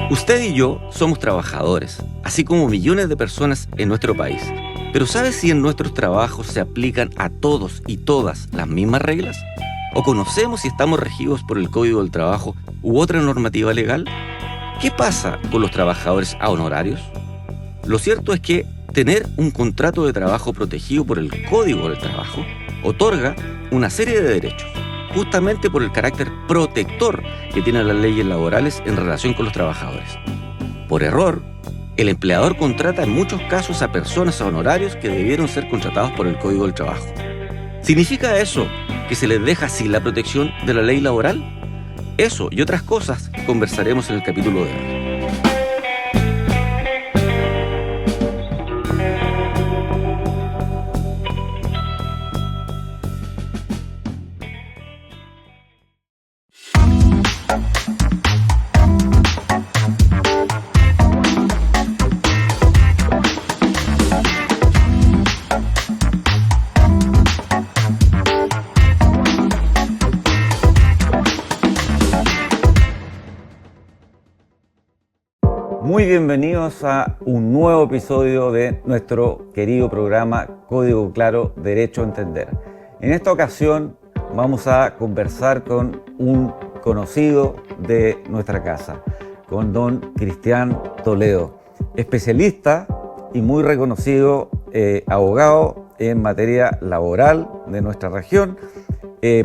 Usted y yo somos trabajadores, así como millones de personas en nuestro país. Pero ¿sabe si en nuestros trabajos se aplican a todos y todas las mismas reglas? ¿O conocemos si estamos regidos por el Código del Trabajo u otra normativa legal? ¿Qué pasa con los trabajadores a honorarios? Lo cierto es que tener un contrato de trabajo protegido por el Código del Trabajo otorga una serie de derechos, justamente por el carácter protector que tienen las leyes laborales en relación con los trabajadores. Por error, el empleador contrata en muchos casos a personas a honorarios que debieron ser contratados por el Código del Trabajo. ¿Significa eso que se les deja sin la protección de la ley laboral? Eso y otras cosas conversaremos en el capítulo de hoy. Muy bienvenidos a un nuevo episodio de nuestro querido programa Código Claro, Derecho a Entender. En esta ocasión vamos a conversar con un conocido de nuestra casa, con don Cristian Toledo, especialista y muy reconocido abogado en materia laboral de nuestra región,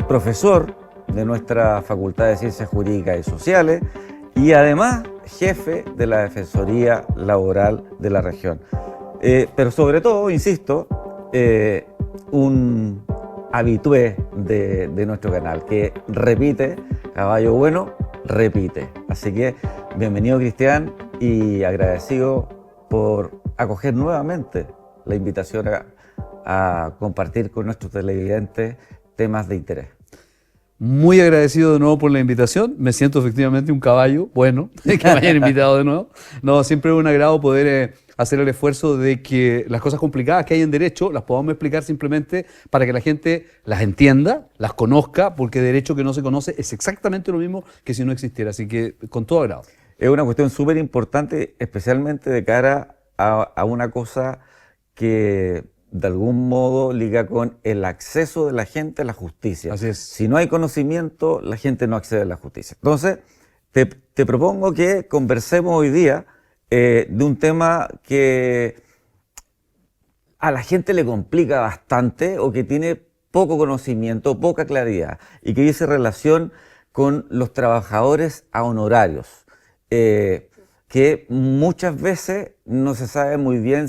profesor de nuestra Facultad de Ciencias Jurídicas y Sociales y además jefe de la Defensoría Laboral de la región. Pero sobre todo, insisto, un habitué de nuestro canal, que repite, caballo bueno, repite. Así que bienvenido, Cristian, y agradecido por acoger nuevamente la invitación a compartir con nuestros televidentes temas de interés. Muy agradecido de nuevo por la invitación. Me siento efectivamente un caballo bueno que me hayan invitado de nuevo. No, siempre es un agrado poder hacer el esfuerzo de que las cosas complicadas que hay en derecho las podamos explicar simplemente para que la gente las entienda, las conozca, porque derecho que no se conoce es exactamente lo mismo que si no existiera. Así que con todo agrado. Es una cuestión súper importante, especialmente de cara a una cosa que de algún modo liga con el acceso de la gente a la justicia. Así es. Si no hay conocimiento, la gente no accede a la justicia. Entonces, te propongo que conversemos hoy día de un tema que a la gente le complica bastante o que tiene poco conocimiento, poca claridad, y que dice relación con los trabajadores a honorarios, que muchas veces no se sabe muy bien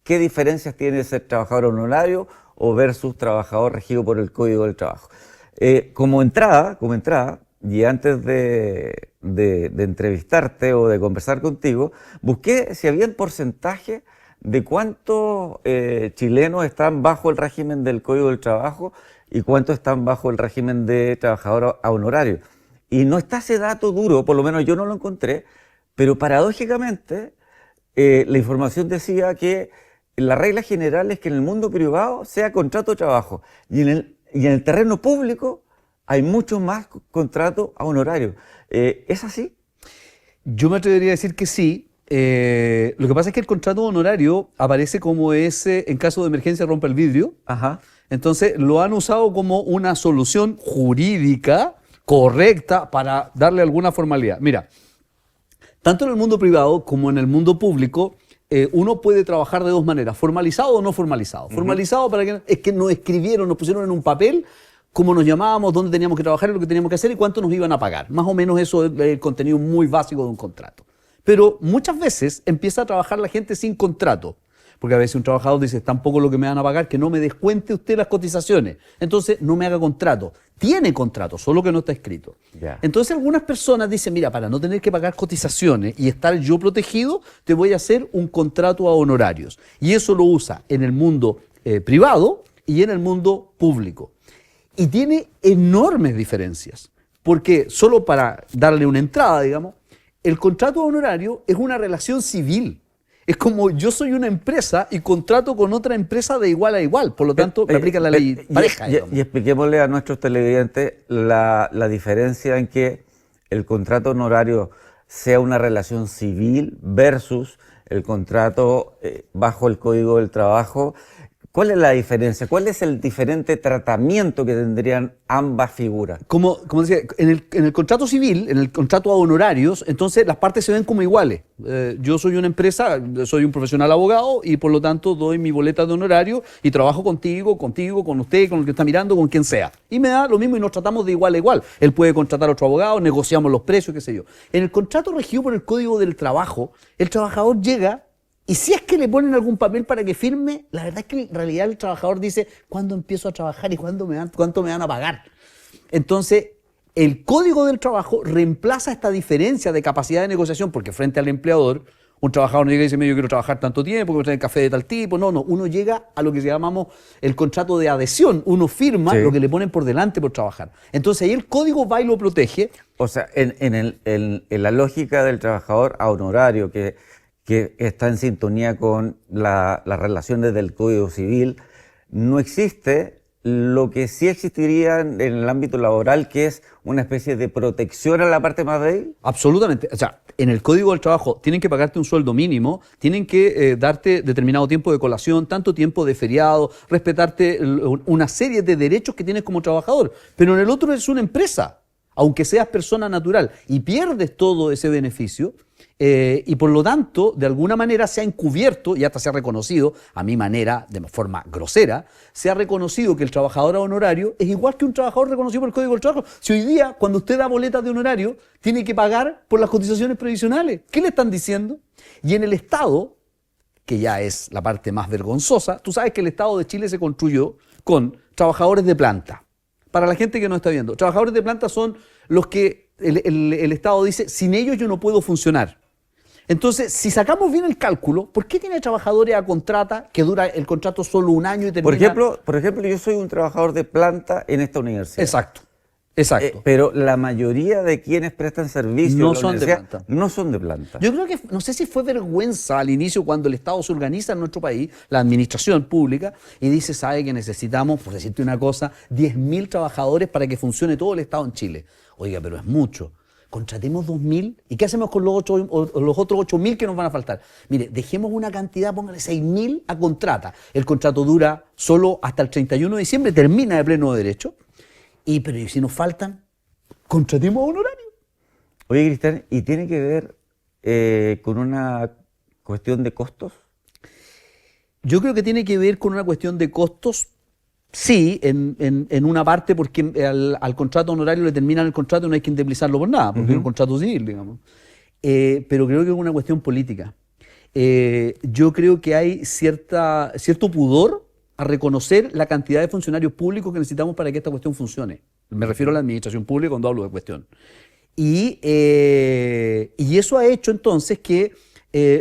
qué diferencias tiene ser trabajador honorario o versus trabajador regido por el Código del Trabajo. Como entrada, y antes de entrevistarte o de conversar contigo, busqué si había un porcentaje de cuántos chilenos están bajo el régimen del Código del Trabajo y cuántos están bajo el régimen de trabajador a honorario. Y no está ese dato duro, por lo menos yo no lo encontré, pero paradójicamente la información decía que la regla general es que en el mundo privado sea contrato de trabajo y en el terreno público hay mucho más contrato a honorario. ¿Es así? Yo me atrevería a decir que sí. Lo que pasa es que el contrato honorario aparece como ese, en caso de emergencia rompe el vidrio. Ajá. Entonces lo han usado como una solución jurídica correcta para darle alguna formalidad. Mira, tanto en el mundo privado como en el mundo público, uno puede trabajar de dos maneras, formalizado o no formalizado. Formalizado para que es que nos escribieron, nos pusieron en un papel cómo nos llamábamos, dónde teníamos que trabajar, lo que teníamos que hacer y cuánto nos iban a pagar. Más o menos eso es el contenido muy básico de un contrato. Pero muchas veces empieza a trabajar la gente sin contrato. Porque a veces un trabajador dice, tampoco lo que me van a pagar, que no me descuente usted las cotizaciones. Entonces, no me haga contrato. Tiene contrato, solo que no está escrito. Yeah. Entonces, algunas personas dicen, mira, para no tener que pagar cotizaciones y estar yo protegido, te voy a hacer un contrato a honorarios. Y eso lo usa en el mundo privado y en el mundo público. Y tiene enormes diferencias. Porque, solo para darle una entrada, digamos, el contrato a honorario es una relación civil. Es como yo soy una empresa y contrato con otra empresa de igual a igual. Por lo tanto, me aplica la ley pareja. Y expliquémosle a nuestros televidentes la diferencia en que el contrato honorario sea una relación civil versus el contrato bajo el Código del Trabajo. ¿Cuál es la diferencia? ¿Cuál es el diferente tratamiento que tendrían ambas figuras? Como decía, en el contrato civil, en el contrato a honorarios, entonces las partes se ven como iguales. Yo soy una empresa, soy un profesional abogado y por lo tanto doy mi boleta de honorario y trabajo contigo, con usted, con el que está mirando, con quien sea. Y me da lo mismo y nos tratamos de igual a igual. Él puede contratar a otro abogado, negociamos los precios, qué sé yo. En el contrato regido por el Código del Trabajo, el trabajador llega. Y si es que le ponen algún papel para que firme, la verdad es que en realidad el trabajador dice cuándo empiezo a trabajar y cuánto me van a pagar. Entonces, el Código del Trabajo reemplaza esta diferencia de capacidad de negociación, porque frente al empleador, un trabajador no llega y dice, yo quiero trabajar tanto tiempo, quiero tener café de tal tipo. No, uno llega a lo que llamamos el contrato de adhesión. Uno firma lo que le ponen por delante por trabajar. Entonces ahí el Código va y lo protege. O sea, en la lógica del trabajador a honorario, que está en sintonía con las relaciones del Código Civil, no existe lo que sí existiría en el ámbito laboral, que es una especie de protección a la parte más débil. Absolutamente. O sea, en el Código del Trabajo tienen que pagarte un sueldo mínimo, tienen que darte determinado tiempo de colación, tanto tiempo de feriado, respetarte una serie de derechos que tienes como trabajador. Pero en el otro es una empresa, aunque seas persona natural, y pierdes todo ese beneficio. Y por lo tanto, de alguna manera se ha encubierto, y hasta se ha reconocido, a mi manera, de forma grosera, se ha reconocido que el trabajador a honorario es igual que un trabajador reconocido por el Código del Trabajo. Si hoy día, cuando usted da boletas de honorario, tiene que pagar por las cotizaciones previsionales. ¿Qué le están diciendo? Y en el Estado, que ya es la parte más vergonzosa, tú sabes que el Estado de Chile se construyó con trabajadores de planta. Para la gente que no está viendo, trabajadores de planta son los que el Estado dice, sin ellos yo no puedo funcionar. Entonces, si sacamos bien el cálculo, ¿por qué tiene trabajadores a contrata que dura el contrato solo un año y termina? Por ejemplo, yo soy un trabajador de planta en esta universidad. Exacto. Pero la mayoría de quienes prestan servicio no en la son de universidad planta. no son de planta. Yo creo que, no sé si fue vergüenza al inicio cuando el Estado se organiza en nuestro país, la administración pública, y dice, sabe que necesitamos, por decirte una cosa, 10.000 trabajadores para que funcione todo el Estado en Chile. Oiga, pero es mucho. Contratemos 2.000, ¿y qué hacemos con los otros 8.000 que nos van a faltar? Mire, dejemos una cantidad, póngale 6.000 a contrata. El contrato dura solo hasta el 31 de diciembre, termina de pleno derecho. Pero si nos faltan, contratemos a honorario. Oye, Cristian, ¿y tiene que ver con una cuestión de costos? Yo creo que tiene que ver con una cuestión de costos. Sí, en una parte, porque al contrato honorario le terminan el contrato y no hay que indemnizarlo por nada, porque es un contrato civil, digamos. Pero creo que es una cuestión política. Yo creo que hay cierto pudor a reconocer la cantidad de funcionarios públicos que necesitamos para que esta cuestión funcione. Me refiero a la administración pública cuando hablo de cuestión. Y eso ha hecho entonces que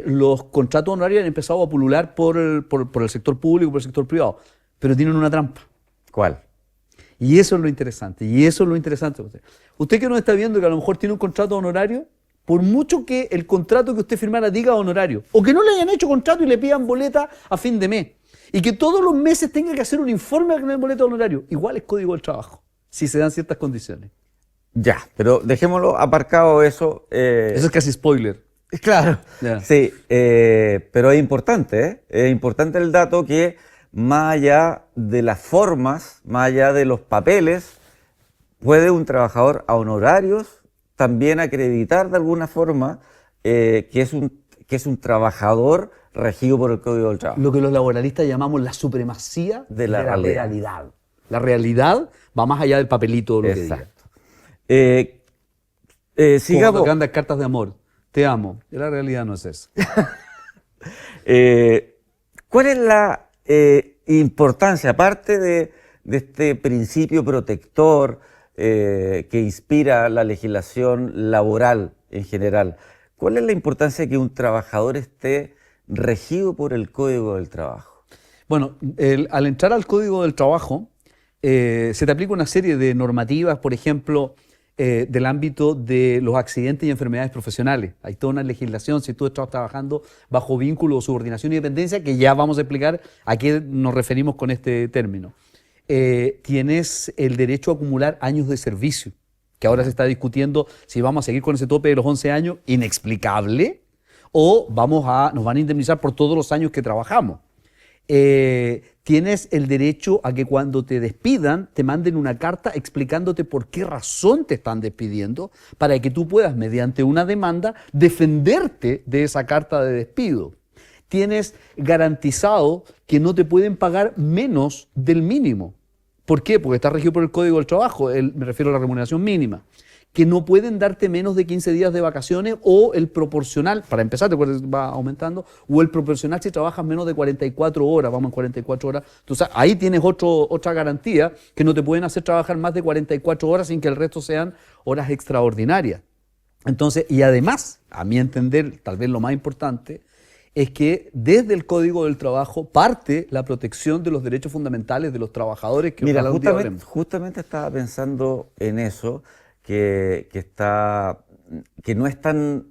los contratos honorarios han empezado a pulular por el sector público, por el sector privado. Pero tienen una trampa. ¿Cuál? Y eso es lo interesante. Usted que nos está viendo que a lo mejor tiene un contrato honorario, por mucho que el contrato que usted firmara diga honorario, o que no le hayan hecho contrato y le pidan boleta a fin de mes, y que todos los meses tenga que hacer un informe con el boleto honorario, igual es Código del Trabajo, si se dan ciertas condiciones. Ya, pero dejémoslo aparcado eso. Eso es casi spoiler. Claro, Ya. sí, pero es importante, ¿eh? Es importante el dato que más allá de las formas, más allá de los papeles, puede un trabajador a honorarios también acreditar de alguna forma que es un trabajador regido por el Código del Trabajo. Lo que los laboralistas llamamos la supremacía De la realidad. La realidad va más allá del papelito o lo Exacto. que diga. Sigamos. Como cuando cartas de amor. Te amo. Y la realidad no es eso. ¿Cuál es la importancia, aparte de este principio protector que inspira la legislación laboral en general? ¿Cuál es la importancia de que un trabajador esté regido por el Código del Trabajo? Bueno, al entrar al Código del Trabajo, se te aplica una serie de normativas, por ejemplo, del ámbito de los accidentes y enfermedades profesionales. Hay toda una legislación, si tú estás trabajando bajo vínculo, subordinación y dependencia, que ya vamos a explicar a qué nos referimos con este término. Tienes el derecho a acumular años de servicio. que ahora se está discutiendo si vamos a seguir con ese tope de los 11 años, inexplicable, o nos van a indemnizar por todos los años que trabajamos. Tienes el derecho a que cuando te despidan te manden una carta explicándote por qué razón te están despidiendo para que tú puedas, mediante una demanda, defenderte de esa carta de despido. Tienes garantizado que no te pueden pagar menos del mínimo. ¿Por qué? Porque está regido por el Código del Trabajo, me refiero a la remuneración mínima. Que no pueden darte menos de 15 días de vacaciones o el proporcional, para empezar, va aumentando, o el proporcional si trabajas menos de 44 horas, vamos en 44 horas. Entonces ahí tienes otra garantía, que no te pueden hacer trabajar más de 44 horas sin que el resto sean horas extraordinarias. Entonces, y además, a mi entender, tal vez lo más importante, es que desde el Código del Trabajo parte la protección de los derechos fundamentales de los trabajadores. Que mira, justamente estaba pensando en eso, que no es tan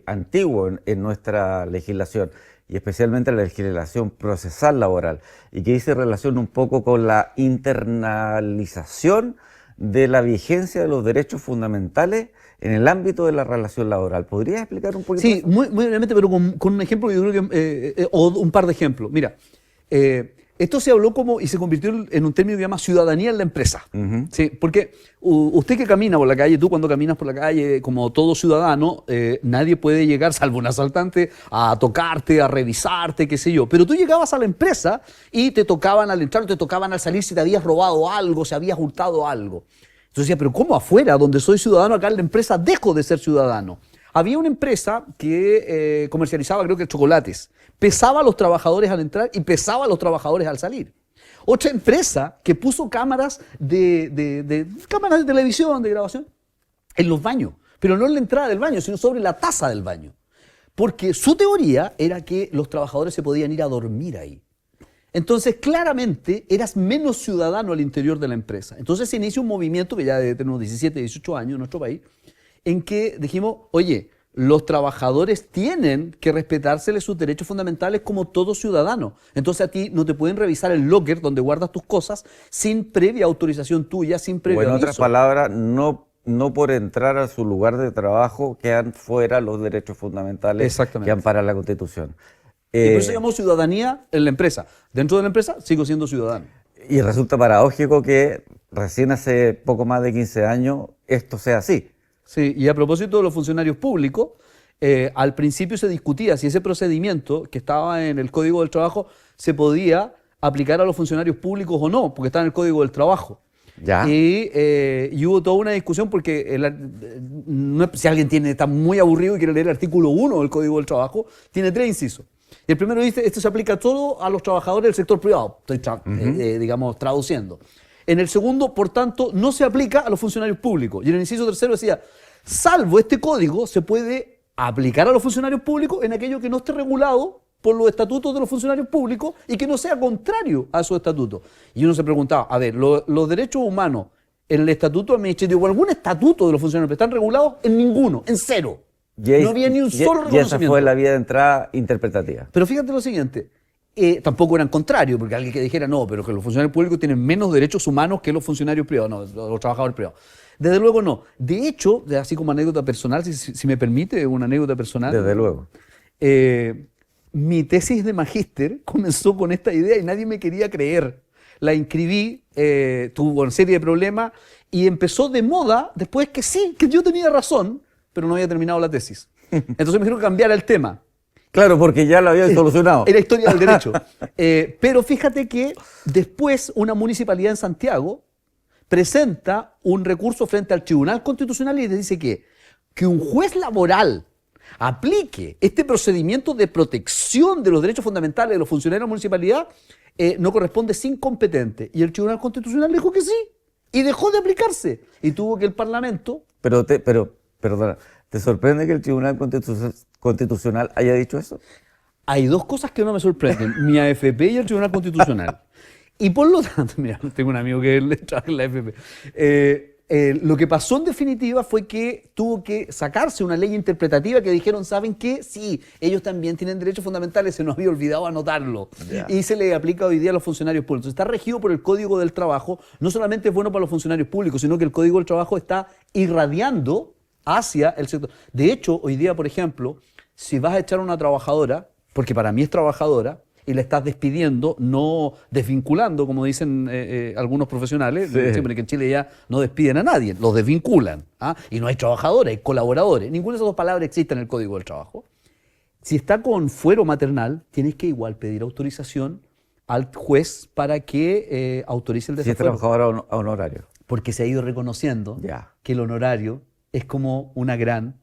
antiguo en nuestra legislación, y especialmente la legislación procesal laboral, y que dice relación un poco con la internalización de la vigencia de los derechos fundamentales en el ámbito de la relación laboral. ¿Podrías explicar un poquito? Sí, muy brevemente, pero con un ejemplo, yo creo que, o un par de ejemplos. Mira, esto se habló y se convirtió en un término que se llama ciudadanía en la empresa. ¿Sí? Porque usted que camina por la calle, tú cuando caminas por la calle, como todo ciudadano, nadie puede llegar, salvo un asaltante, a tocarte, a revisarte, qué sé yo. Pero tú llegabas a la empresa y te tocaban al entrar, te tocaban al salir si te habías robado algo, si habías hurtado algo. Entonces decía, pero ¿cómo afuera, donde soy ciudadano, acá en la empresa dejo de ser ciudadano? Había una empresa que comercializaba, creo que chocolates. Pesaba a los trabajadores al entrar y pesaba a los trabajadores al salir. Otra empresa que puso cámaras cámaras de televisión, de grabación, en los baños. Pero no en la entrada del baño, sino sobre la taza del baño. Porque su teoría era que los trabajadores se podían ir a dormir ahí. Entonces, claramente, eras menos ciudadano al interior de la empresa. Entonces se inicia un movimiento que ya debe tener unos 17, 18 años en nuestro país, en que dijimos, oye, los trabajadores tienen que respetárseles sus derechos fundamentales como todo ciudadano. Entonces a ti no te pueden revisar el locker donde guardas tus cosas sin previa autorización tuya, sin previo aviso. O en otras palabras, no por entrar a su lugar de trabajo quedan fuera los derechos fundamentales que ampara la Constitución. Y por eso se llamó ciudadanía en la empresa. Dentro de la empresa sigo siendo ciudadano. Y resulta paradójico que recién hace poco más de 15 años esto sea así. Sí, y a propósito de los funcionarios públicos, al principio se discutía si ese procedimiento que estaba en el Código del Trabajo se podía aplicar a los funcionarios públicos o no, porque está en el Código del Trabajo. ¿Ya? Y hubo toda una discusión porque si alguien está muy aburrido y quiere leer el artículo 1 del Código del Trabajo, tiene 3 incisos. Y el primero dice, esto se aplica todo a los trabajadores del sector privado, estoy digamos traduciendo. En el segundo, por tanto, no se aplica a los funcionarios públicos. Y en el inciso tercero decía, salvo este código, se puede aplicar a los funcionarios públicos en aquello que no esté regulado por los estatutos de los funcionarios públicos y que no sea contrario a esos estatutos. Y uno se preguntaba, a ver, los derechos humanos en el estatuto administrativo o algún estatuto de los funcionarios están regulados en ninguno, en cero. No había ni un solo reconocimiento. Y esa fue la vía de entrada interpretativa. Pero fíjate lo siguiente, tampoco eran contrarios, porque alguien que dijera, no, pero que los funcionarios públicos tienen menos derechos humanos que los funcionarios privados, no, los trabajadores privados. Desde luego no. De hecho, así como anécdota personal, si me permite, una anécdota personal. Desde luego. Mi tesis de magíster comenzó con esta idea y nadie me quería creer. La inscribí, tuvo una serie de problemas y empezó de moda después que sí, que yo tenía razón, pero no había terminado la tesis. Entonces me dijeron que cambiara el tema. Claro, porque ya lo había solucionado. Era historia del derecho. Pero fíjate que después una municipalidad en Santiago presenta un recurso frente al Tribunal Constitucional y le dice que un juez laboral aplique este procedimiento de protección de los derechos fundamentales de los funcionarios de la municipalidad no corresponde, es incompetente. Y el Tribunal Constitucional dijo que sí y dejó de aplicarse. Y tuvo que el Parlamento... Perdona, ¿te sorprende que el Tribunal Constitucional haya dicho eso? Hay dos cosas que no me sorprenden, mi AFP y el Tribunal Constitucional. Y por lo tanto, mira, tengo un amigo que trabaja en la AFP. Lo que pasó en definitiva fue que tuvo que sacarse una ley interpretativa que dijeron, ¿saben qué? Sí, ellos también tienen derechos fundamentales, se nos había olvidado anotarlo. Y se le aplica hoy día a los funcionarios públicos. Está regido por el Código del Trabajo, no solamente es bueno para los funcionarios públicos, sino que el Código del Trabajo está irradiando hacia el sector. De hecho, hoy día, por ejemplo, si vas a echar a una trabajadora, porque para mí es trabajadora, y la estás despidiendo, no desvinculando, como dicen algunos profesionales, siempre que en Chile ya no despiden a nadie, los desvinculan. ¿Ah? Y no hay trabajadores, hay colaboradores. Ninguna de esas dos palabras existe en el Código del Trabajo. Si está con fuero maternal, tienes que igual pedir autorización al juez para que autorice el desafuero. Si es trabajador a honorario. Porque se ha ido reconociendo que el honorario es como una gran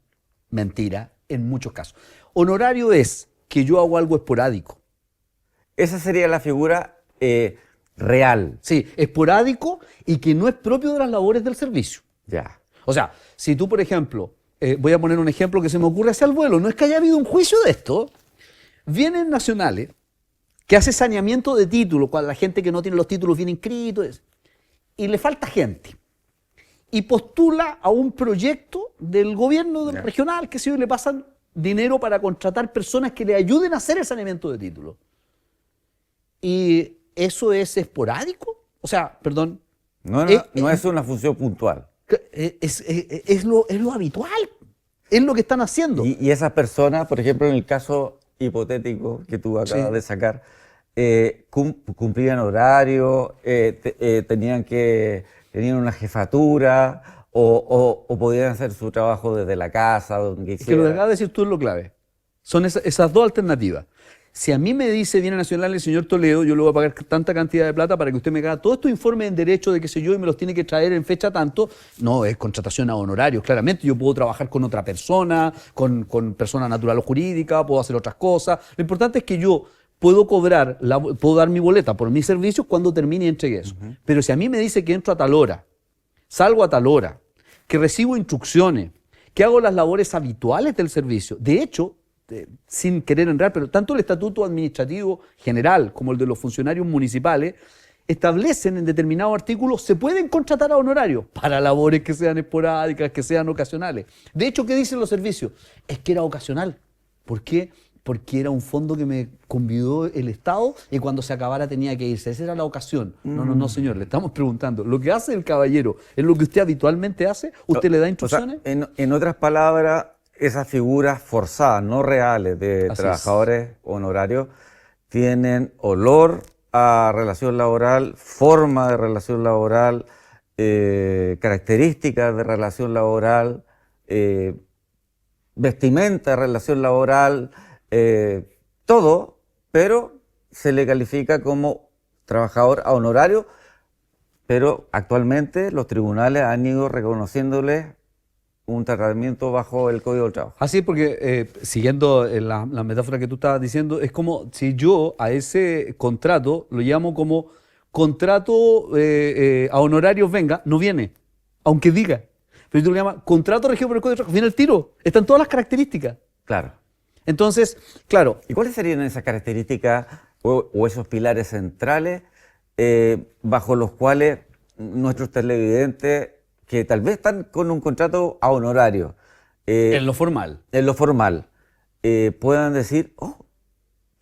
mentira en muchos casos. Honorario es que yo hago algo esporádico. Esa sería la figura real. Sí, esporádico y que no es propio de las labores del servicio. Ya. O sea, si tú, por ejemplo, voy a poner un ejemplo que se me ocurre hacia el vuelo, no es que haya habido un juicio de esto, vienen nacionales que hace saneamiento de títulos, cuando la gente que no tiene los títulos bien inscritos, y le falta gente. Y postula a un proyecto del gobierno regional, que sé yo, y le pasan dinero para contratar personas que le ayuden a hacer el saneamiento de títulos. ¿Y eso es esporádico? O sea, perdón. No es una función puntual. Es lo habitual. Es lo que están haciendo. Y esas personas, por ejemplo, en el caso hipotético que tú acabas de sacar, cumplían horario, tenían una jefatura o podían hacer su trabajo desde la casa, donde quisieran. Que lo que acabas de decir tú es lo clave. Son esas dos alternativas. Si a mí me dice, viene Nacional el señor Toledo, yo le voy a pagar tanta cantidad de plata para que usted me haga todos estos informes en derecho de qué sé yo y me los tiene que traer en fecha tanto, no, es contratación a honorarios, claramente. Yo puedo trabajar con otra persona, con persona natural o jurídica, puedo hacer otras cosas. Lo importante es que yo puedo cobrar, puedo dar mi boleta por mis servicios cuando termine y entregue eso. Pero si a mí me dice que entro a tal hora, salgo a tal hora, que recibo instrucciones, que hago las labores habituales del servicio, de hecho, sin querer enredar, pero tanto el Estatuto Administrativo General como el de los funcionarios municipales establecen en determinados artículos se pueden contratar a honorarios para labores que sean esporádicas, que sean ocasionales. De hecho, ¿qué dicen los servicios? Es que era ocasional. ¿Por qué? Porque era un fondo que me convidó el Estado y cuando se acabara tenía que irse. Esa era la ocasión. No, señor, le estamos preguntando. ¿Lo que hace el caballero es lo que usted habitualmente hace? ¿Usted le da instrucciones? O sea, en otras palabras, esas figuras forzadas, no reales, de trabajadores honorarios, tienen olor a relación laboral, forma de relación laboral, características de relación laboral, vestimenta de relación laboral, todo, pero se le califica como trabajador a honorario, pero actualmente los tribunales han ido reconociéndoles un tratamiento bajo el Código del Trabajo. Así es, porque siguiendo la metáfora que tú estabas diciendo, es como si yo a ese contrato lo llamo como contrato a honorarios venga, no viene, aunque diga. Pero tú lo llamas contrato regido por el Código del Trabajo, viene el tiro, están todas las características. Claro. Entonces, claro. ¿Y cuáles serían esas características o esos pilares centrales bajo los cuales nuestros televidentes, que tal vez están con un contrato a honorario, en lo formal, puedan decir, oh,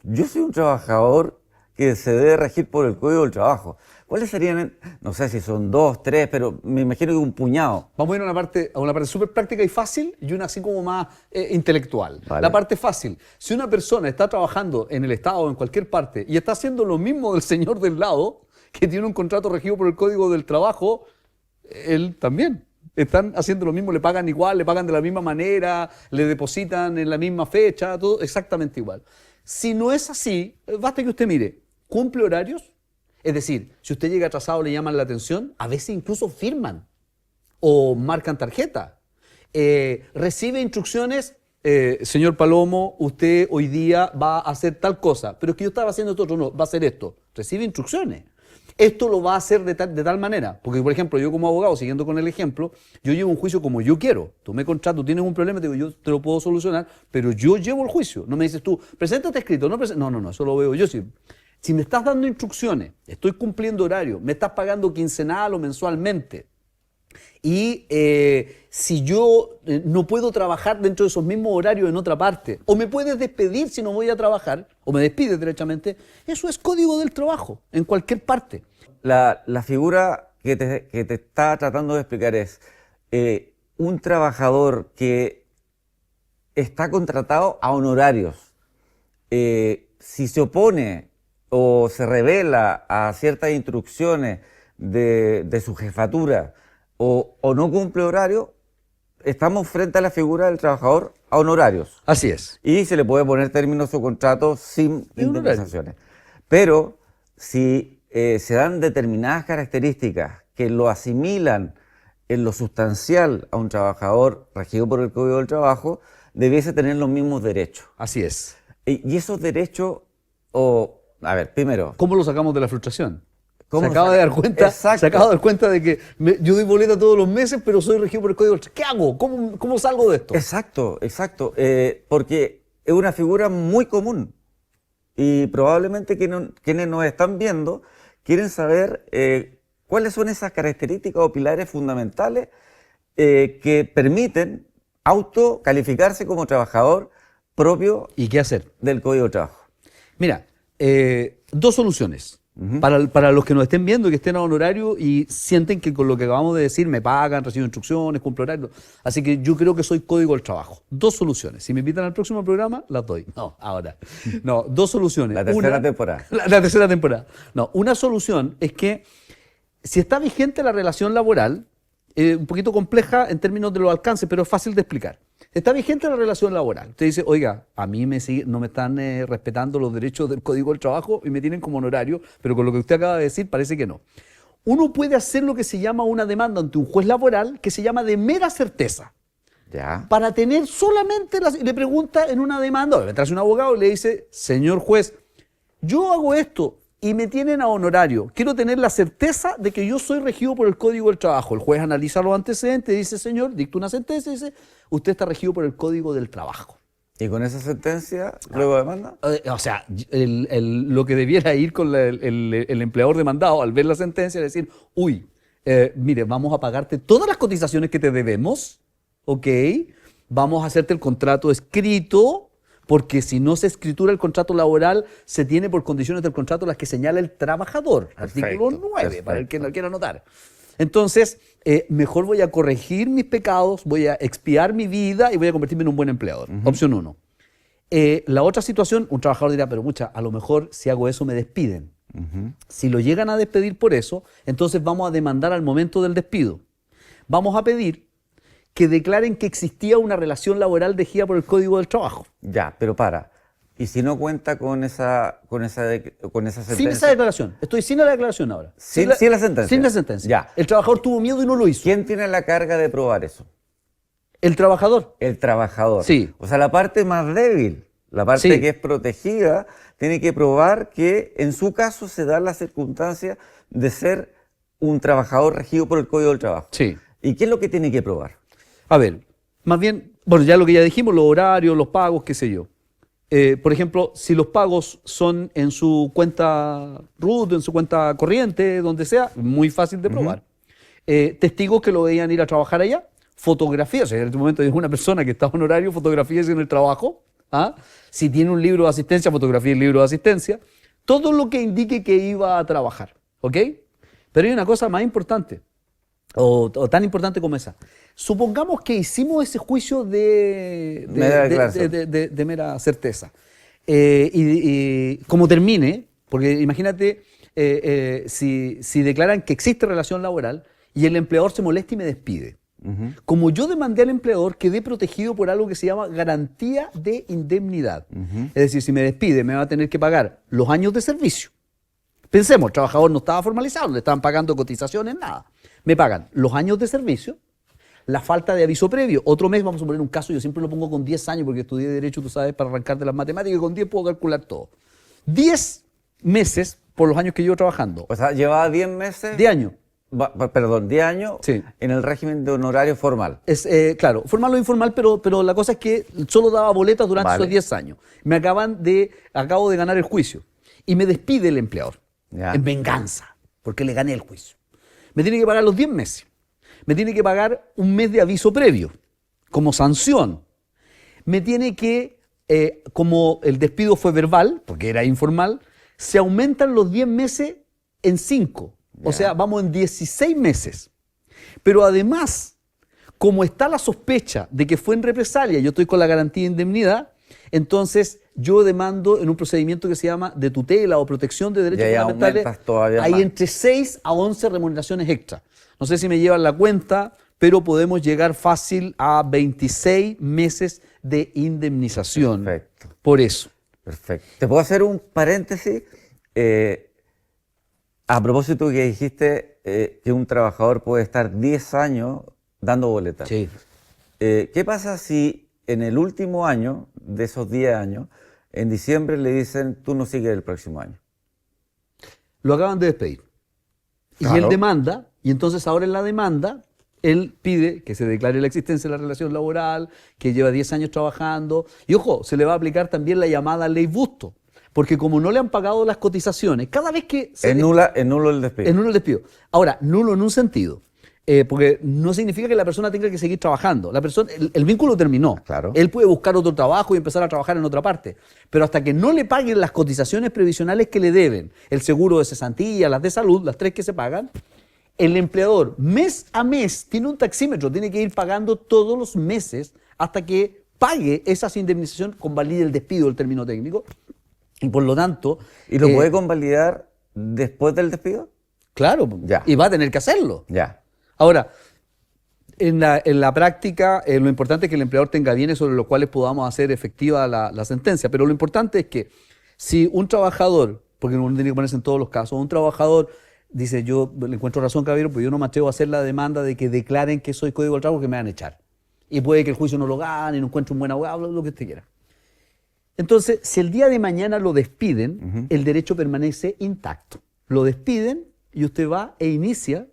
yo soy un trabajador que se debe regir por el Código del Trabajo? ¿Cuáles serían? No sé si son 2, 3, pero me imagino que un puñado. Vamos a ir a una parte súper práctica y fácil y una así como más intelectual. Vale. La parte fácil. Si una persona está trabajando en el Estado o en cualquier parte y está haciendo lo mismo del señor del lado, que tiene un contrato regido por el Código del Trabajo, él también. Están haciendo lo mismo, le pagan igual, le pagan de la misma manera, le depositan en la misma fecha, todo exactamente igual. Si no es así, basta que usted mire, ¿cumple horarios? Es decir, si usted llega atrasado, le llaman la atención, a veces incluso firman o marcan tarjeta. Recibe instrucciones, señor Palomo, usted hoy día va a hacer tal cosa, pero es que yo estaba haciendo esto otro, no, va a hacer esto. Recibe instrucciones. Esto lo va a hacer de tal manera, porque por ejemplo, yo como abogado, siguiendo con el ejemplo, yo llevo un juicio como yo quiero. Tú me contratas, tienes un problema, te digo, yo te lo puedo solucionar, pero yo llevo el juicio. No me dices tú, preséntate escrito, no, eso lo veo yo. Si me estás dando instrucciones, estoy cumpliendo horario, me estás pagando quincenal o mensualmente, Y si yo no puedo trabajar dentro de esos mismos horarios en otra parte, o me puedes despedir si no voy a trabajar, o me despides derechamente, eso es código del trabajo, en cualquier parte. La figura que te está tratando de explicar es un trabajador que está contratado a honorarios. Si se opone o se revela a ciertas instrucciones de su jefatura o no cumple horario, estamos frente a la figura del trabajador a honorarios. Así es. Y se le puede poner término a su contrato sin indemnizaciones. Pero si se dan determinadas características que lo asimilan en lo sustancial a un trabajador regido por el Código del Trabajo, debiese tener los mismos derechos. Así es. Y esos derechos, a ver, primero, ¿Cómo lo sacamos de la frustración? ¿Cómo Se lo acaba de dar cuenta, Exacto. se acaba de dar cuenta de que yo doy boleta todos los meses, pero soy regido por el Código del Trabajo. ¿Qué hago? ¿Cómo salgo de esto? Exacto. Porque es una figura muy común. Y probablemente quienes nos están viendo quieren saber cuáles son esas características o pilares fundamentales que permiten autocalificarse como trabajador propio ¿Y qué hacer? del Código de Trabajo. Mira, dos soluciones. Para los que nos estén viendo y que estén a honorario y sienten que con lo que acabamos de decir me pagan, recibo instrucciones, cumplo horario. Así que yo creo que soy Código del Trabajo. Dos soluciones. Si me invitan al próximo programa, las doy. No, ahora. No, dos soluciones. La tercera temporada. La tercera temporada. No, una solución es que si está vigente la relación laboral, un poquito compleja en términos de los alcances, pero es fácil de explicar. Está vigente la relación laboral. Usted dice, oiga, a mí no me están respetando los derechos del Código del Trabajo y me tienen como honorario, pero con lo que usted acaba de decir parece que no. Uno puede hacer lo que se llama una demanda ante un juez laboral que se llama de mera certeza. Ya. Para tener solamente, le pregunta en una demanda, o le trae un abogado y le dice, señor juez, yo hago esto y me tienen a honorario. Quiero tener la certeza de que yo soy regido por el Código del Trabajo. El juez analiza los antecedentes y dice, señor, dicta una sentencia y dice, usted está regido por el Código del Trabajo. ¿Y con esa sentencia luego demanda? O sea, lo que debiera ir con el empleador demandado al ver la sentencia es decir, uy, mire, vamos a pagarte todas las cotizaciones que te debemos, ¿ok? Vamos a hacerte el contrato escrito, porque si no se escritura el contrato laboral, se tiene por condiciones del contrato las que señala el trabajador. Artículo 9, perfecto. para el que lo quiera anotar. Entonces, mejor voy a corregir mis pecados, voy a expiar mi vida y voy a convertirme en un buen empleador. Opción 1. La otra situación, un trabajador dirá, pero mucha, a lo mejor si hago eso me despiden. Si lo llegan a despedir por eso, entonces vamos a demandar al momento del despido. Vamos a pedir que declaren que existía una relación laboral regida por el Código del Trabajo. Ya, pero para. ¿Y si no cuenta con esa sentencia? Sin esa declaración. Estoy sin la declaración ahora. Sin la sentencia. Sin la sentencia. Ya. El trabajador tuvo miedo y no lo hizo. ¿Quién tiene la carga de probar eso? El trabajador. El trabajador. Sí. O sea, la parte más débil, la parte Sí. que es protegida, tiene que probar que en su caso se da la circunstancia de ser un trabajador regido por el Código del Trabajo. Sí. ¿Y qué es lo que tiene que probar? A ver, más bien, bueno, ya lo que ya dijimos, los horarios, los pagos, qué sé yo. Por ejemplo, si los pagos son en su cuenta RUT, en su cuenta corriente, donde sea, muy fácil de probar. Testigos que lo veían ir a trabajar allá, fotografías, o sea, en este momento hay una persona que está en horario, fotografías en el trabajo. ¿Ah? Si tiene un libro de asistencia, fotografía el libro de asistencia. Todo lo que indique que iba a trabajar. ¿Ok? Pero hay una cosa más importante, o tan importante como esa. Supongamos que hicimos ese juicio de mera certeza. Y como termine, porque imagínate si declaran que existe relación laboral y el empleador se molesta y me despide. Como yo demandé al empleador, quedé protegido por algo que se llama garantía de indemnidad. Es decir, si me despide, me va a tener que pagar los años de servicio. Pensemos, el trabajador no estaba formalizado, no le estaban pagando cotizaciones, nada. Me pagan los años de servicio, la falta de aviso previo. Otro mes, vamos a poner un caso, yo siempre lo pongo con 10 años porque estudié Derecho, tú sabes, para arrancar de las matemáticas, y con 10 puedo calcular todo. 10 meses por los años que llevo trabajando. O sea, llevaba 10 meses. 10 años. 10 años Sí. en el régimen de honorario formal. Es, claro, formal o informal, pero la cosa es que solo daba boletas durante Vale. esos 10 años. Acabo de ganar el juicio y me despide el empleador Ya. en venganza, porque le gané el juicio. Me tiene que pagar los 10 meses. me tiene que pagar un mes de aviso previo, como sanción. Me tiene que, como el despido fue verbal, porque era informal, se aumentan los 10 meses en 5. O sea, vamos en 16 meses. Pero además, como está la sospecha de que fue en represalia, yo estoy con la garantía de indemnidad, entonces yo demando en un procedimiento que se llama de tutela o protección de derechos fundamentales, hay más. entre 6 a 11 remuneraciones extra. No sé si me llevan la cuenta, pero podemos llegar fácil a 26 meses de indemnización. Perfecto. Por eso. Perfecto. ¿Te puedo hacer un paréntesis? A propósito que dijiste que un trabajador puede estar 10 años dando boletas. Sí. ¿Qué pasa si en el último año, de esos 10 años, en diciembre le dicen, tú no sigues el próximo año? Lo acaban de despedir. Claro. Y él demanda, y entonces ahora en la demanda, él pide que se declare la existencia de la relación laboral, que lleva 10 años trabajando. Y ojo, se le va a aplicar también la llamada ley Busto. Porque como no le han pagado las cotizaciones, cada vez que se... Es nulo el despido. Es nulo el despido. Ahora, nulo en un sentido. Porque no significa que la persona tenga que seguir trabajando. La persona, el vínculo terminó. Claro. Él puede buscar otro trabajo y empezar a trabajar en otra parte. Pero hasta que no le paguen las cotizaciones previsionales que le deben, el seguro de cesantía, las de salud, las 3 que se pagan, el empleador mes a mes tiene un taxímetro, tiene que ir pagando todos los meses hasta que pague esas indemnizaciones, convalide el despido, el término técnico. Y por lo tanto... ¿Y lo puede convalidar después del despido? Claro, Ya. Y va a tener que hacerlo. Ya. Ahora, en la práctica, lo importante es que el empleador tenga bienes sobre los cuales podamos hacer efectiva la sentencia. Pero lo importante es que si un trabajador, porque uno tiene que ponerse en todos los casos, un trabajador dice, yo le encuentro razón, caballero, pero yo no me atrevo a hacer la demanda de que declaren que soy código del trabajo porque me van a echar. Y puede que el juicio no lo gane, no encuentre un buen abogado, lo que usted quiera. Entonces, si el día de mañana lo despiden, el derecho permanece intacto. Lo despiden y usted va e inicia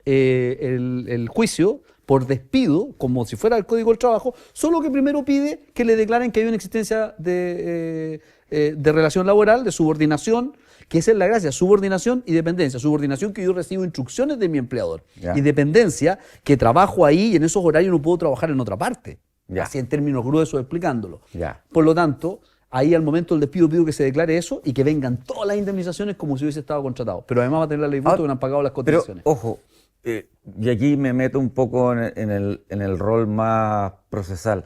el juicio por despido, como si fuera el Código del Trabajo, solo que primero pide que le declaren que hay una existencia de relación laboral, de subordinación, que esa es la gracia, subordinación y dependencia. Subordinación que yo recibo instrucciones de mi empleador. Ya. Y dependencia que trabajo ahí y en esos horarios no puedo trabajar en otra parte. Ya. Así en términos gruesos explicándolo. Ya. Por lo tanto, ahí al momento del despido pido que se declare eso y que vengan todas las indemnizaciones como si hubiese estado contratado. Pero además va a tener la ley Busto que no han pagado las Pero, cotizaciones. ojo, y aquí me meto un poco en el rol más procesal.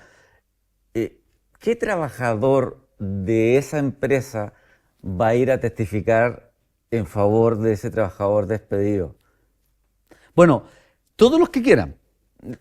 ¿Qué trabajador de esa empresa va a ir a testificar en favor de ese trabajador despedido? Bueno, todos los que quieran.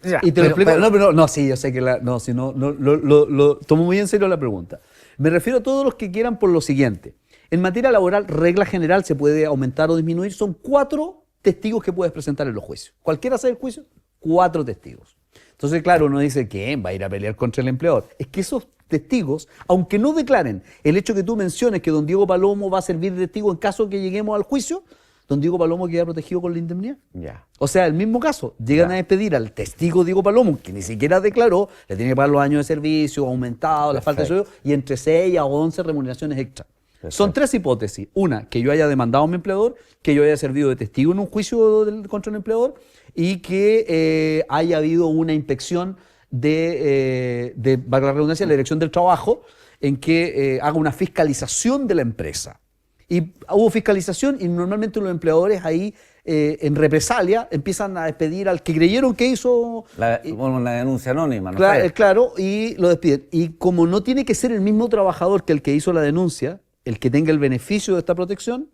Ya, Y te lo explico. No, sí, yo sé que lo tomo muy en serio la pregunta. Me refiero a todos los que quieran por lo siguiente. En materia laboral, regla general, se puede aumentar o disminuir. Son 4 testigos que puedes presentar en los juicios. Cualquiera hace el juicio, 4 testigos. Entonces, claro, uno dice, ¿quién va a ir a pelear contra el empleador? Es que esos testigos, aunque no declaren el hecho que tú menciones que don Diego Palomo va a servir de testigo en caso que lleguemos al juicio, don Diego Palomo queda protegido con la indemnidad. Ya. O sea, el mismo caso, llegan a despedir al testigo Diego Palomo, que ni siquiera declaró, le tiene que pagar los años de servicio, aumentado, la falta de sueldo, y entre 6 a 11 remuneraciones extra. Perfecto. Son 3 hipótesis. Una, que yo haya demandado a mi empleador, que yo haya servido de testigo en un juicio contra el empleador y que haya habido una inspección valga la redundancia, la Dirección del Trabajo, en que haga una fiscalización de la empresa. Y hubo fiscalización y normalmente los empleadores ahí, en represalia, empiezan a despedir al que creyeron que hizo... Una denuncia anónima, ¿no? Claro, y lo despiden. Y como no tiene que ser el mismo trabajador que el que hizo la denuncia, el que tenga el beneficio de esta protección,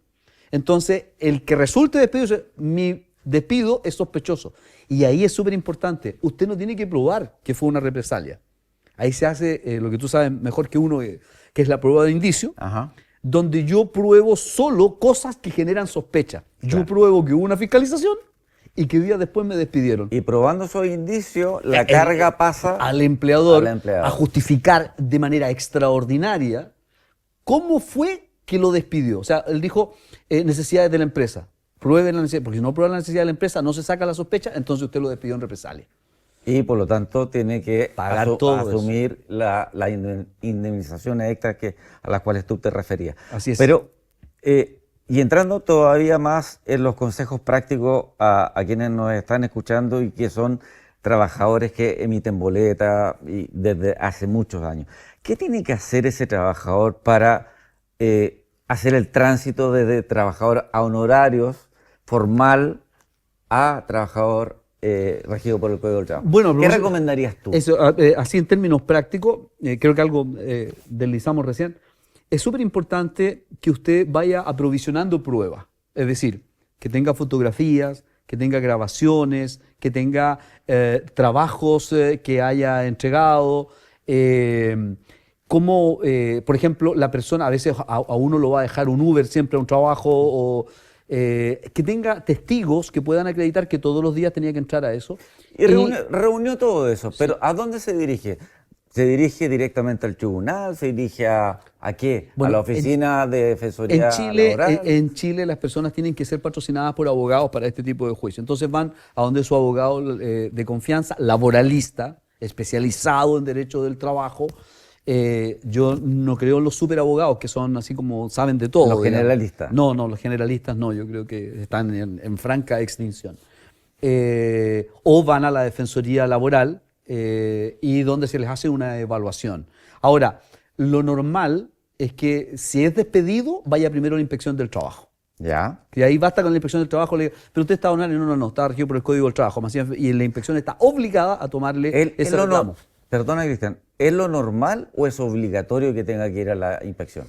entonces el que resulte despedido dice, mi despido es sospechoso. Y ahí es súper importante. Usted no tiene que probar que fue una represalia. Ahí se hace lo que tú sabes mejor que uno, que es la prueba de indicio. Ajá. Donde yo pruebo solo cosas que generan sospecha. Yo pruebo que hubo una fiscalización y que días después me despidieron. Y probando esos indicios, la carga pasa al empleador a justificar de manera extraordinaria cómo fue que lo despidió. O sea, él dijo necesidades de la empresa. Prueben la necesidad, porque si no prueba la necesidad de la empresa, no se saca la sospecha, entonces usted lo despidió en represalia. Y por lo tanto tiene que pagar todo asumir las indemnizaciones extras a las cuales tú te referías. Así es. Pero Y entrando todavía más en los consejos prácticos a quienes nos están escuchando y que son trabajadores que emiten boleta y desde hace muchos años. ¿Qué tiene que hacer ese trabajador para hacer el tránsito desde trabajador a honorarios formal a trabajador regido por el Código del Trabajo? Bueno, ¿Qué recomendarías tú? Eso, así en términos prácticos, creo que algo deslizamos recién. Es súper importante que usted vaya aprovisionando pruebas, es decir, que tenga fotografías, que tenga grabaciones, que tenga trabajos que haya entregado, como, por ejemplo, la persona, a veces a uno lo va a dejar un Uber siempre a un trabajo, o que tenga testigos que puedan acreditar que todos los días tenía que entrar a eso. Y reunió todo eso, pero sí. ¿A dónde se dirige? ¿Se dirige directamente al tribunal? ¿Se dirige a qué? Bueno, ¿a la oficina de defensoría laboral? En Chile las personas tienen que ser patrocinadas por abogados para este tipo de juicio. Entonces van a donde su abogado de confianza, laboralista, especializado en derecho del trabajo. Yo no creo en los superabogados que son así como saben de todo. ¿Los generalistas? No, los generalistas no, yo creo que están en franca extinción. O van a la defensoría laboral, y donde se les hace una evaluación. Ahora, lo normal es que si es despedido, vaya primero a la inspección del trabajo. Ya. Que ahí basta con la inspección del trabajo, le diga, pero usted está honorario, no, está regido por el Código del Trabajo. Y la inspección está obligada a tomarle ese reclamo. Perdona, Cristian, ¿es lo normal o es obligatorio que tenga que ir a la inspección?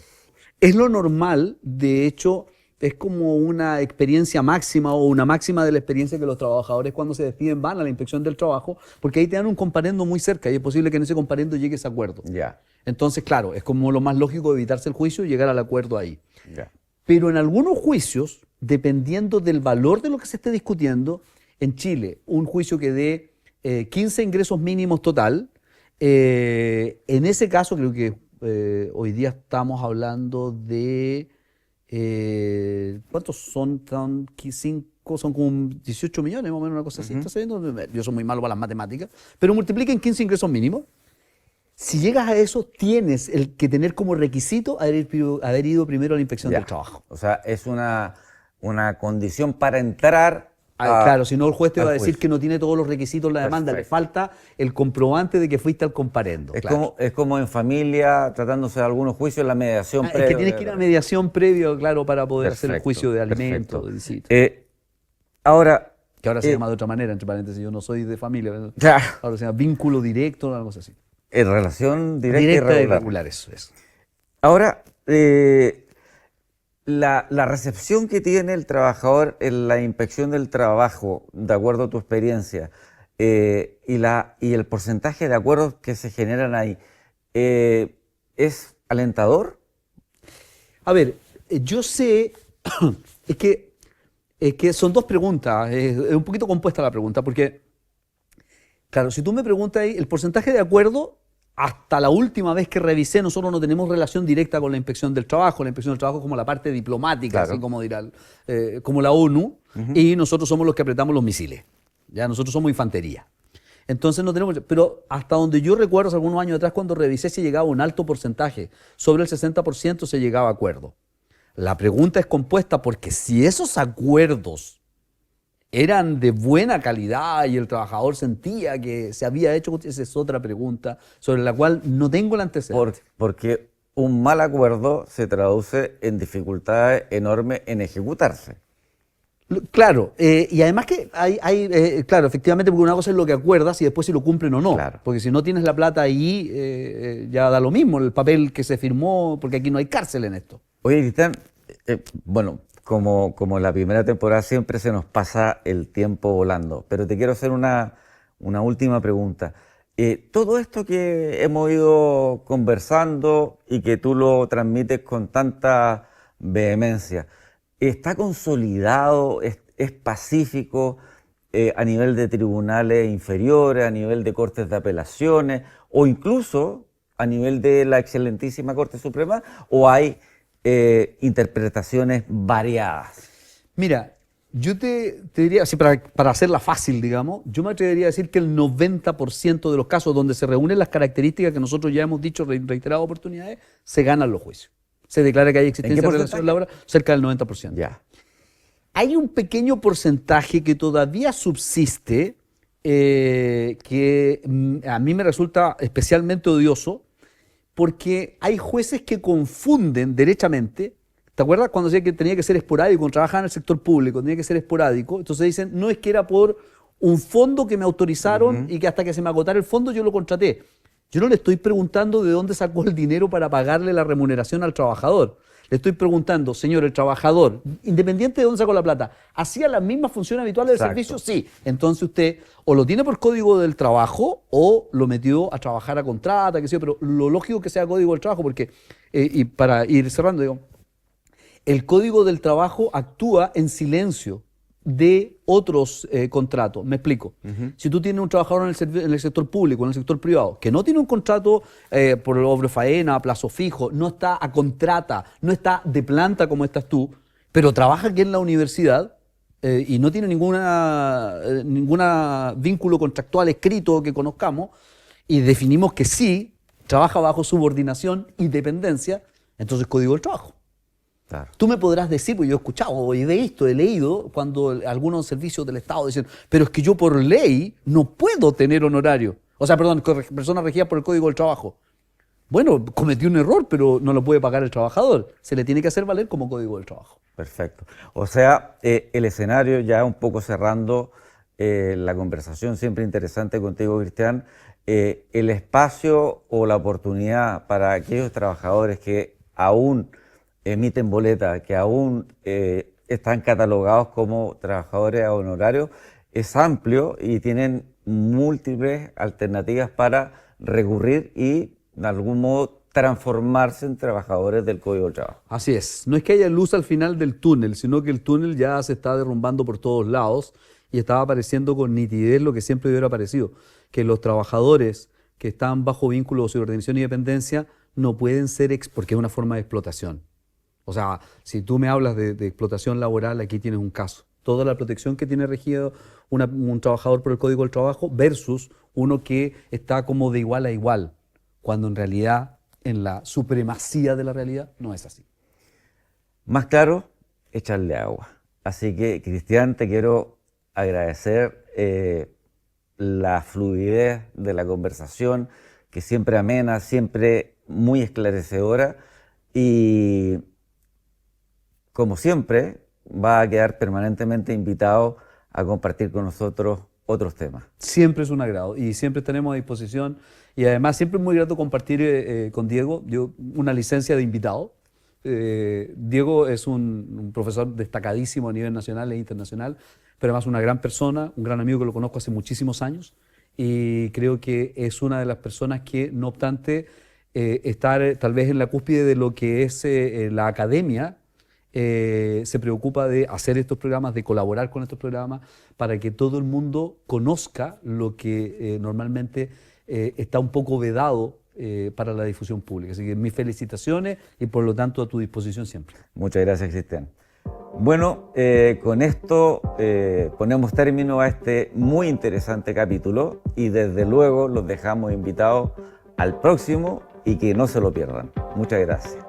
Es lo normal, de hecho, es como una experiencia máxima o una máxima de la experiencia que los trabajadores cuando se despiden van a la inspección del trabajo, porque ahí te dan un comparendo muy cerca y es posible que en ese comparendo llegue ese acuerdo. Ya. Entonces, claro, es como lo más lógico evitarse el juicio y llegar al acuerdo ahí. Ya. Pero en algunos juicios, dependiendo del valor de lo que se esté discutiendo, en Chile, un juicio que dé 15 ingresos mínimos total, en ese caso creo que hoy día estamos hablando de... ¿cuántos son? Son como 18 millones, más o menos, una cosa así. ¿Estás sabiendo? Yo soy muy malo para las matemáticas, pero multipliquen 15 ingresos mínimos. Si llegas a eso, tienes que tener como requisito haber ido primero a la inspección del trabajo. O sea, es una condición para entrar. Claro, si no el juez te va a decir que no tiene todos los requisitos la demanda, le falta el comprobante de que fuiste al comparendo. Es como en familia, tratándose de algunos juicios, la mediación previa. Es que tienes que ir a mediación previa, claro, para poder hacer el juicio de alimentos, de visita. Ahora... Que ahora se llama de otra manera, entre paréntesis, yo no soy de familia. Claro. Ahora se llama vínculo directo, algo así. En relación directa y irregular. Eso es. Ahora, la recepción que tiene el trabajador en la inspección del trabajo, de acuerdo a tu experiencia, y el porcentaje de acuerdos que se generan ahí, ¿es alentador? A ver, yo sé, es que son dos preguntas, es un poquito compuesta la pregunta, porque, claro, si tú me preguntas ahí, el porcentaje de acuerdo, hasta la última vez que revisé, nosotros no tenemos relación directa con la inspección del trabajo. La inspección del trabajo es como la parte diplomática, claro, así como dirá, como la ONU, y nosotros somos los que apretamos los misiles. Ya nosotros somos infantería. Entonces no tenemos, pero hasta donde yo recuerdo, hace algunos años atrás, cuando revisé, se llegaba a un alto porcentaje, sobre el 60% se llegaba a acuerdo. La pregunta es compuesta porque si esos acuerdos eran de buena calidad y el trabajador sentía que se había hecho, esa es otra pregunta sobre la cual no tengo el antecedente. Porque un mal acuerdo se traduce en dificultades enormes en ejecutarse. Claro, y además que claro, efectivamente, porque una cosa es lo que acuerdas y después si lo cumplen o no. Claro. Porque si no tienes la plata ahí, ya da lo mismo el papel que se firmó, porque aquí no hay cárcel en esto. Oye, Cristian, bueno, como en la primera temporada siempre se nos pasa el tiempo volando, pero te quiero hacer una última pregunta. Todo esto que hemos ido conversando y que tú lo transmites con tanta vehemencia, ¿está consolidado, es pacífico a nivel de tribunales inferiores, a nivel de cortes de apelaciones o incluso a nivel de la excelentísima Corte Suprema, o hay interpretaciones variadas? Mira, yo te diría, así para hacerla fácil, digamos, yo me atrevería a decir que el 90% de los casos donde se reúnen las características que nosotros ya hemos dicho en reiteradas oportunidades, se ganan los juicios. se declara que hay ¿En existencia qué de porcentaje? relación laboral, cerca del 90%. Ya. Hay un pequeño porcentaje que todavía subsiste, que a mí me resulta especialmente odioso, porque hay jueces que confunden derechamente. ¿Te acuerdas cuando decía que tenía que ser esporádico? Cuando trabajaba en el sector público, tenía que ser esporádico. Entonces dicen, no es que era por un fondo que me autorizaron y que hasta que se me agotara el fondo yo lo contraté. Yo no le estoy preguntando de dónde sacó el dinero para pagarle la remuneración al trabajador. Le estoy preguntando, señor, el trabajador, independiente de dónde sacó la plata, ¿hacía las mismas funciones habituales del Exacto. servicio? Sí. Entonces usted o lo tiene por código del trabajo o lo metió a trabajar a contrata, qué sé yo, pero lo lógico que sea código del trabajo, porque, y para ir cerrando, digo, el código del trabajo actúa en silencio de otros contratos. Me explico. Si tú tienes un trabajador en el sector público, en el sector privado, que no tiene un contrato por obra de faena, a plazo fijo, no está a contrata, no está de planta como estás tú, pero trabaja aquí en la universidad y no tiene ninguna vínculo contractual escrito que conozcamos, y definimos que sí, trabaja bajo subordinación y dependencia, entonces código del trabajo. Claro. Tú me podrás decir, porque yo he escuchado y he visto, he leído, cuando algunos servicios del Estado dicen, pero es que yo por ley no puedo tener honorario. O sea, perdón, personas regidas por el Código del Trabajo. Bueno, cometí un error, pero no lo puede pagar el trabajador. Se le tiene que hacer valer como Código del Trabajo. Perfecto. O sea, el escenario, ya un poco cerrando la conversación, siempre interesante contigo, Cristian, el espacio o la oportunidad para aquellos trabajadores que aún emiten boletas, que aún están catalogados como trabajadores a honorarios, es amplio y tienen múltiples alternativas para recurrir y de algún modo transformarse en trabajadores del Código del Trabajo. Así es. No es que haya luz al final del túnel, sino que el túnel ya se está derrumbando por todos lados y estaba apareciendo con nitidez lo que siempre hubiera aparecido, que los trabajadores que están bajo vínculo de subordinación y dependencia no pueden ser, porque es una forma de explotación. O sea, si tú me hablas de explotación laboral, aquí tienes un caso. Toda la protección que tiene regido un trabajador por el Código del Trabajo versus uno que está como de igual a igual, cuando en realidad, en la supremacía de la realidad, no es así. Más claro, echarle agua. Así que, Cristian, te quiero agradecer la fluidez de la conversación, que siempre amena, siempre muy esclarecedora y, como siempre, va a quedar permanentemente invitado a compartir con nosotros otros temas. Siempre es un agrado y siempre estaremos a disposición, y además siempre es muy grato compartir con Diego, yo una licencia de invitado. Diego es un profesor destacadísimo a nivel nacional e internacional, pero además una gran persona, un gran amigo que lo conozco hace muchísimos años, y creo que es una de las personas que, no obstante estar tal vez en la cúspide de lo que es la academia, se preocupa de hacer estos programas, de colaborar con estos programas para que todo el mundo conozca lo que normalmente está un poco vedado para la difusión pública. Así que mis felicitaciones y por lo tanto a tu disposición siempre. Muchas gracias, Cristian. Bueno, con esto ponemos término a este muy interesante capítulo y desde luego los dejamos invitados al próximo y que no se lo pierdan. Muchas gracias.